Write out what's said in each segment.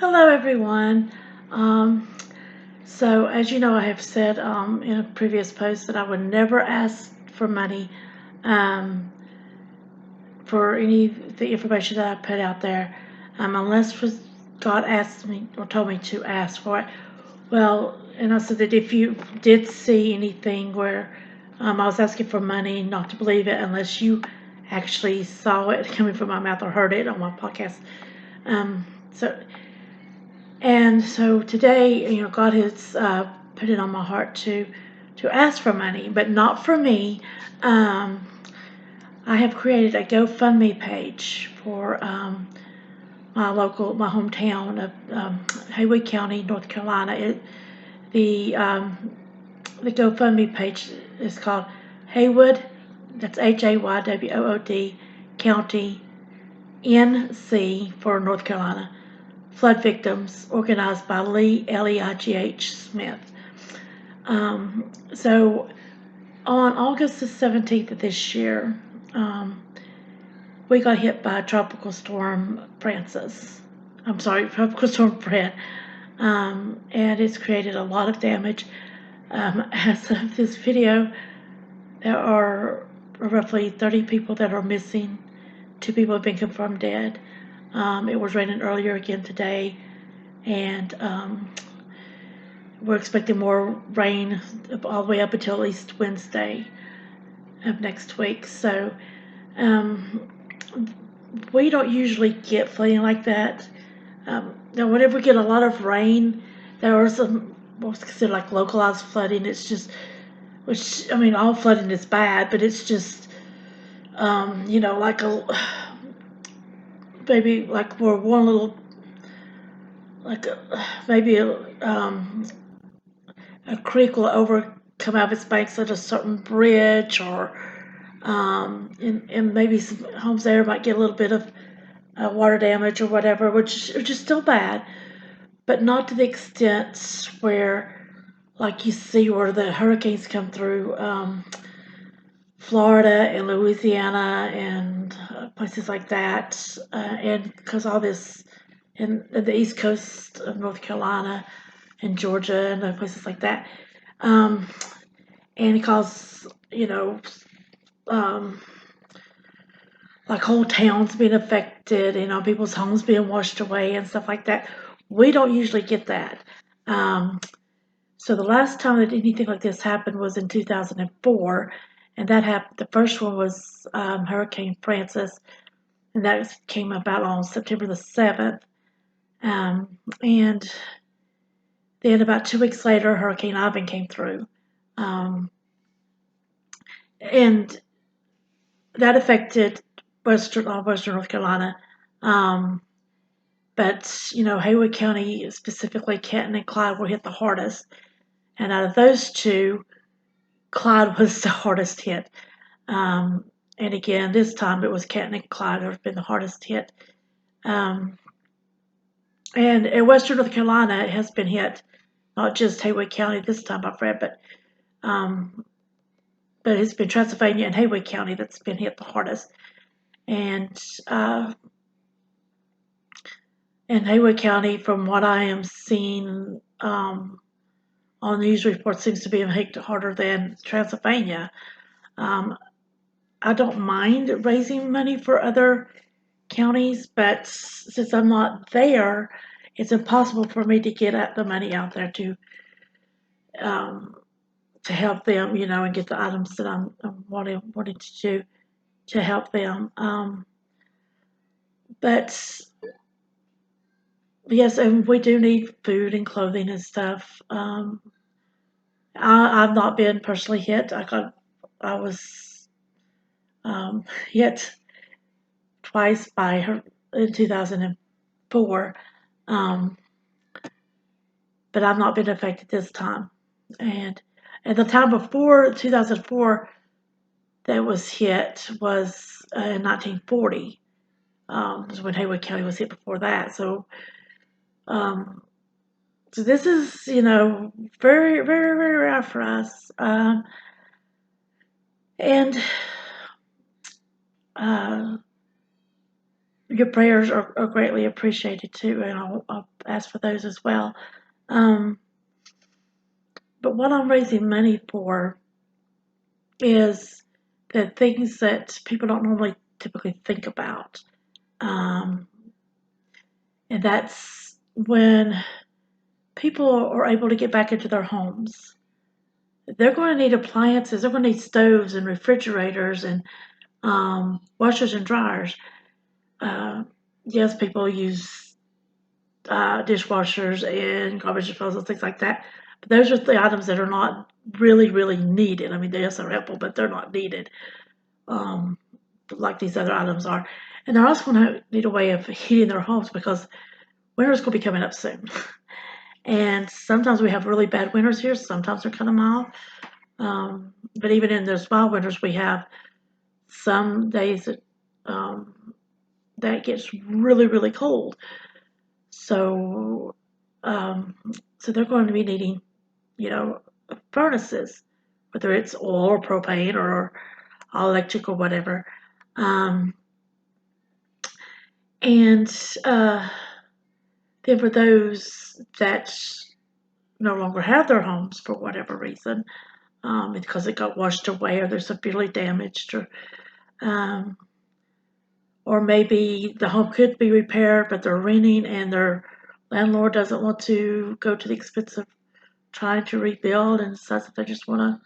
Hello, everyone. Um, so, as you know, I have said in a previous post that I would never ask for money um, for any of the information that I put out there, unless God asked me or told me to ask for it. Well, and I said that if you did see anything where I was asking for money, not to believe it unless you actually saw it coming from my mouth or heard it on my podcast. Um, so so today, God has put it on my heart to ask for money, but not for me. Um, I have created a GoFundMe page for my hometown of Haywood County, North Carolina. The GoFundMe page is called Haywood. That's HAYWOOD County NC for North Carolina. Flood Victims, organized by Lee Leigh Smith. So on August the 17th of this year, we got hit by Tropical Storm Francis. I'm sorry, Tropical Storm Fred. And it's created a lot of damage. As of this video, there are roughly 30 people that are missing. 2 people have been confirmed dead. It was raining earlier again today, and we're expecting more rain all the way up until at least Wednesday of next week. So we don't usually get flooding like that. Now, whenever we get a lot of rain, there are some what's considered like localized flooding. It's just, which I mean, all flooding is bad, but it's just, like maybe like where one little, like maybe a creek will come out of its banks at a certain bridge, or and maybe some homes there might get a little bit of water damage or whatever, which is still bad, but not to the extent where, like you see where the hurricanes come through Florida and Louisiana and places like that, and because all this in the east coast of North Carolina and Georgia and places like that. Um, and it caused, um, like whole towns being affected, people's homes being washed away and stuff like that. We don't usually get that. So the last time that anything like this happened was in 2004, and that happened. The first one was Hurricane Francis, and that came about on September the 7th. And then about 2 weeks later, Hurricane Ivan came through. And that affected western North Carolina. But Haywood County, specifically Canton and Clyde, were hit the hardest. And out of those two, Clyde was the hardest hit. And again, this time it was Canton and Clyde that have been the hardest hit. And in western North Carolina, it has been hit, not just Haywood County this time, I've read, but it's been Transylvania and Haywood County that's been hit the hardest. And in Haywood County, from what I am seeing on news reports, seems to be hit harder than Transylvania. I don't mind raising money for other counties, but since I'm not there, it's impossible for me to get the money out there to help them, and get the items that I'm wanting to do to help them. But yes, and we do need food and clothing and stuff. I've not been personally hit. I was hit twice by her in 2004, but I've not been affected this time. And the time before 2004 that was hit was in 1940. Was when Haywood County was hit before that. So this is, very, very, very rare for us. And your prayers are greatly appreciated too, and I'll ask for those as well. Um, but what I'm raising money for is the things that people don't normally typically think about. Um, and that's when people are able to get back into their homes. They're going to need appliances, they're going to need stoves and refrigerators and washers and dryers. Uh, yes, people use dishwashers and garbage disposal, things like that. But those are the items that are not really needed. I mean, yes, they're helpful, but they're not needed um, like these other items are. And they're also going to need a way of heating their homes because winter's going to be coming up soon. And sometimes we have really bad winters here. Sometimes they're kind of mild. But even in those mild winters, we have some days that gets really cold. So, um, so they're going to be needing, furnaces, whether it's oil or propane or electric or whatever. Um, and then for those that no longer have their homes for whatever reason, because it got washed away or they're severely damaged, um, or maybe the home could be repaired, but they're renting and their landlord doesn't want to go to the expense of trying to rebuild and decides that they just want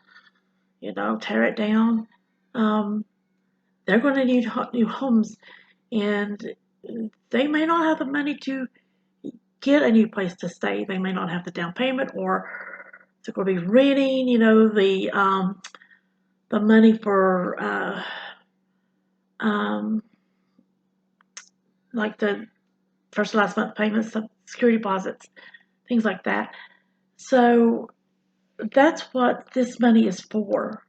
to, tear it down. Um, they're going to need new homes, and they may not have the money to get a new place to stay. They may not have the down payment, or they're going to be renting. The money for like the first and last month payments, the security deposits, things like that. So that's what this money is for,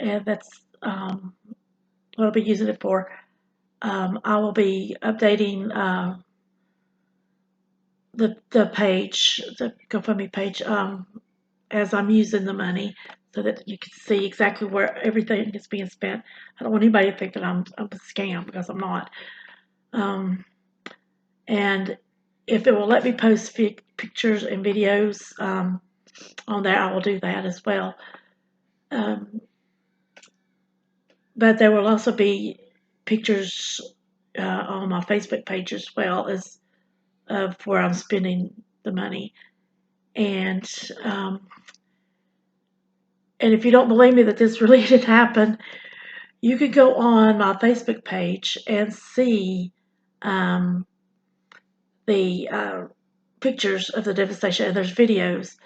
and that's what I'll be using it for. I will be updating the page, the GoFundMe page, as I'm using the money, so that you can see exactly where everything is being spent. I don't want anybody to think that I'm a scam, because I'm not. And if it will let me post pictures and videos on there, I will do that as well. But there will also be pictures on my Facebook page as well as of where I'm spending the money. And if you don't believe me that this really did happen, you could go on my Facebook page and see the pictures of the devastation, and there's videos.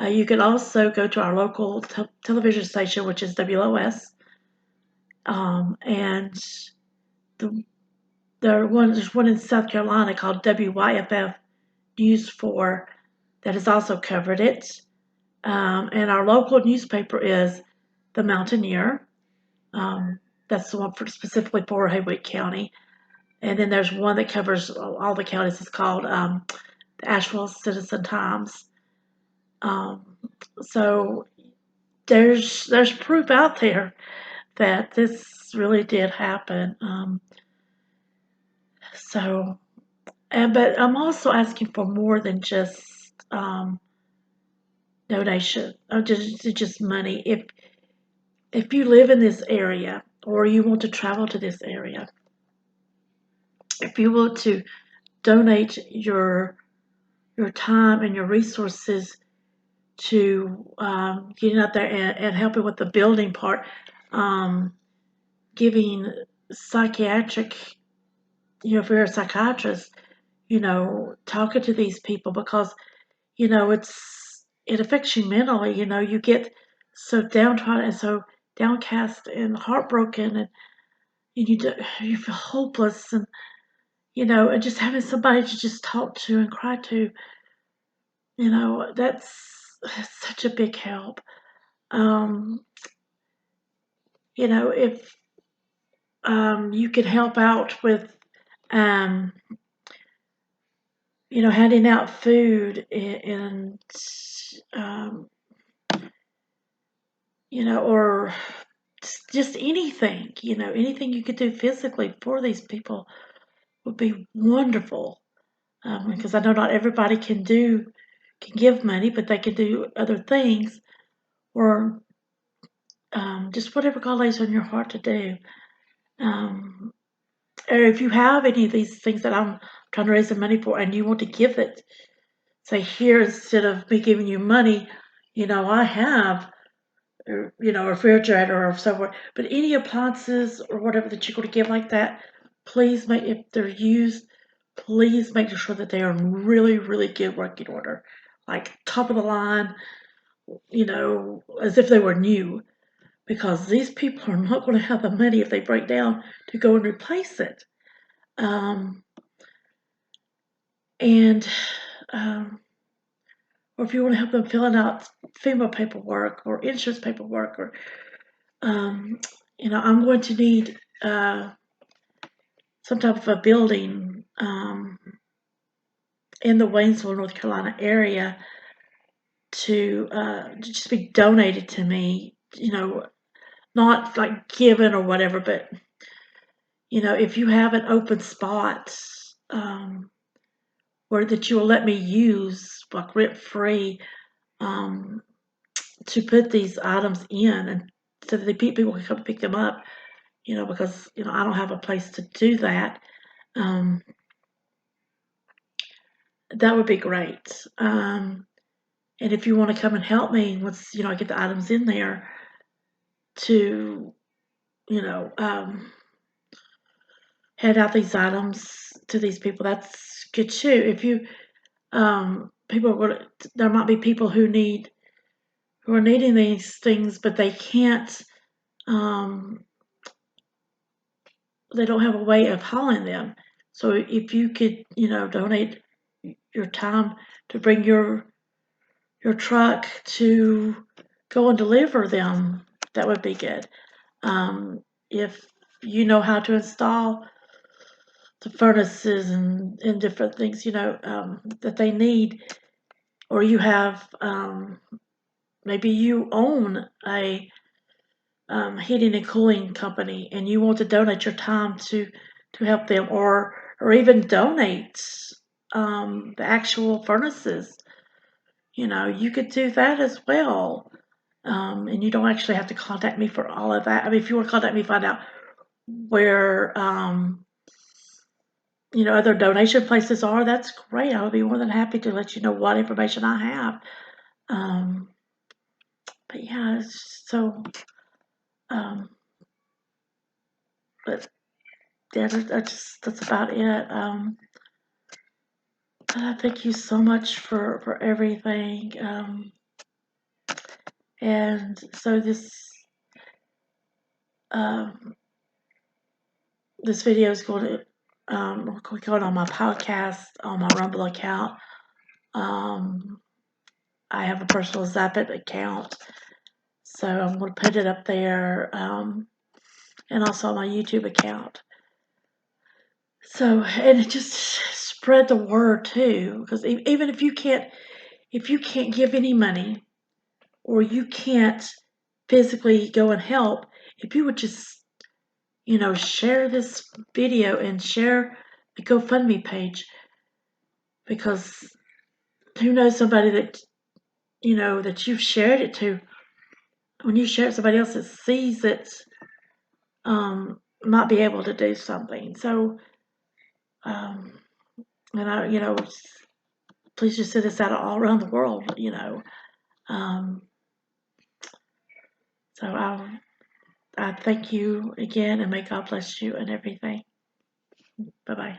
You can also go to our local television station, which is WOS, and there's one in South Carolina called WYFF News 4 that has also covered it. And our local newspaper is The Mountaineer. That's the one specifically for Haywood County. And then there's one that covers all the counties. It's called the Asheville Citizen Times. So there's proof out there that this really did happen. But I'm also asking for more than just donation or just money. If you live in this area or you want to travel to this area, if you want to donate your time and your resources to getting out there and helping with the building part, giving psychiatric, if you're a psychiatrist, talking to these people, because it affects you mentally. You get so downtrodden and so downcast and heartbroken, and you feel hopeless, and just having somebody to just talk to and cry to, that's such a big help. If you could help out with, um, handing out food and um, or just anything, anything you could do physically for these people would be wonderful. Because I know not everybody can give money, but they can do other things, or just whatever God lays on your heart to do. Um, or if you have any of these things that I'm trying to raise the money for, and you want to give it, say here instead of me giving you money, I have, a refrigerator or somewhere, but any appliances or whatever that you're going to give like that, please make, if they're used, please make sure that they are in really, really good working order, like top of the line, as if they were new, because these people are not going to have the money if they break down to go and replace it. Um, and or if you want to help them filling out FEMA paperwork or insurance paperwork, or I'm going to need some type of a building in the Waynesville, North Carolina area to just be donated to me. Not like given or whatever, but if you have an open spot where that you will let me use like rent free, to put these items in, and so that the people can come pick them up, because I don't have a place to do that. That would be great. And if you want to come and help me once I get the items in there to you know hand out these items to these people, that's good too. If you people are gonna, there might be people who are needing these things, but they can't. Um, they don't have a way of hauling them. So if you could, donate your time to bring your truck to go and deliver them, that would be good. If you know how to install the furnaces and different things, that they need, or you have, maybe you own a heating and cooling company, and you want to donate your time to help them, or even donate the actual furnaces. You could do that as well. And you don't actually have to contact me for all of that. I mean, if you want to contact me, find out where other donation places are, that's great. I would be more than happy to let you know what information I have. Um, but yeah, so but yeah, that's about it. Thank you so much for everything. And so um, this video is going to going on my podcast on my Rumble account. I have a personal Zappit account, so I'm going to put it up there, and also on my YouTube account. So, and it just spread the word too, because even if you can't give any money, or you can't physically go and help, if you would just share this video and share the GoFundMe page, because who knows, somebody that that you've shared it to, when you share it, somebody else that sees it might be able to do something. So and please just send this out all around the world. um, so I thank you again, and may God bless you and everything. Bye bye.